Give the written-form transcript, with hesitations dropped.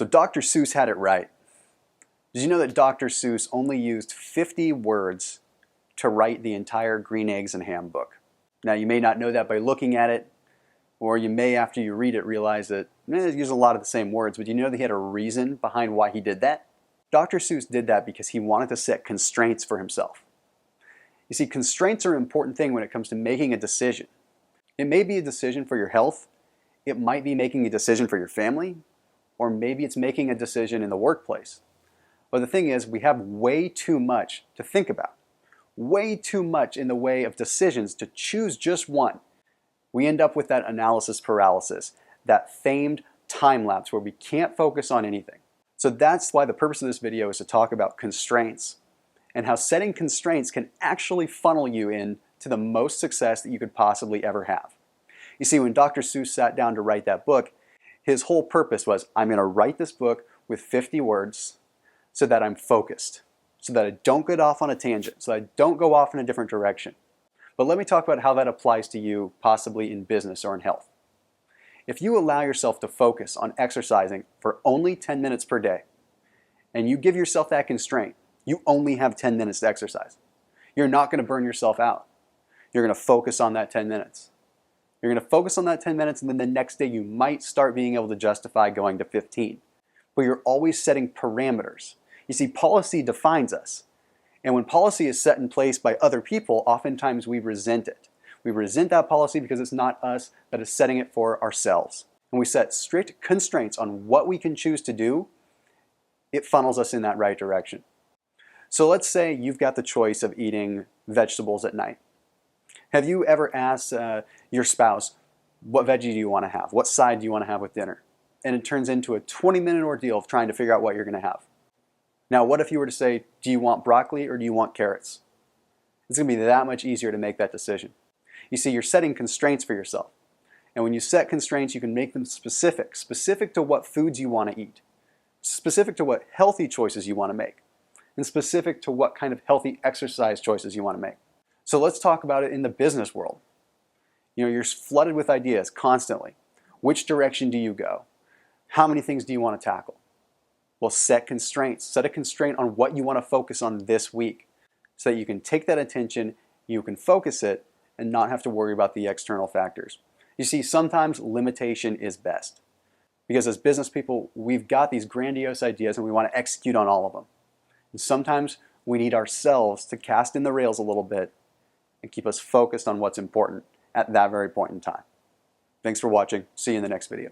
So Dr. Seuss had it right. Did you know that Dr. Seuss only used 50 words to write the entire Green Eggs and Ham book? Now you may not know that by looking at it, or you may, after you read it, realize that it uses a lot of the same words, but you know that he had a reason behind why he did that? Dr. Seuss did that because he wanted to set constraints for himself. You see, constraints are an important thing when it comes to making a decision. It may be a decision for your health, it might be making a decision for your family, or maybe it's making a decision in the workplace. But the thing is, we have way too much to think about. Way too much in the way of decisions to choose just one. We end up with that analysis paralysis, that famed time lapse where we can't focus on anything. So that's why the purpose of this video is to talk about constraints and how setting constraints can actually funnel you in to the most success that you could possibly ever have. You see, when Dr. Seuss sat down to write that book, his whole purpose was, I'm going to write this book with 50 words so that I'm focused, so that I don't get off on a tangent, so that I don't go off in a different direction. But let me talk about how that applies to you, possibly in business or in health. If you allow yourself to focus on exercising for only 10 minutes per day, and you give yourself that constraint, you only have 10 minutes to exercise. You're not going to burn yourself out. You're going to focus on that 10 minutes. You're going to focus on that 10 minutes, and then the next day you might start being able to justify going to 15. But you're always setting parameters. You see, policy defines us. And when policy is set in place by other people, oftentimes we resent it. We resent that policy because it's not us that is setting it for ourselves. When we set strict constraints on what we can choose to do, it funnels us in that right direction. So let's say you've got the choice of eating vegetables at night. Have you ever asked your spouse, what veggie do you want to have? What side do you want to have with dinner? And it turns into a 20-minute ordeal of trying to figure out what you're going to have. Now, what if you were to say, do you want broccoli or do you want carrots? It's going to be that much easier to make that decision. You see, you're setting constraints for yourself. And when you set constraints, you can make them specific to what foods you want to eat, specific to what healthy choices you want to make, and specific to what kind of healthy exercise choices you want to make. So let's talk about it in the business world. You know, you're flooded with ideas constantly. Which direction do you go? How many things do you want to tackle? Well, set constraints. Set a constraint on what you want to focus on this week so that you can take that attention, you can focus it, and not have to worry about the external factors. You see, sometimes limitation is best. Because as business people, we've got these grandiose ideas and we want to execute on all of them. And sometimes we need ourselves to cast in the rails a little bit and keep us focused on what's important at that very point in time. Thanks for watching. See you in the next video.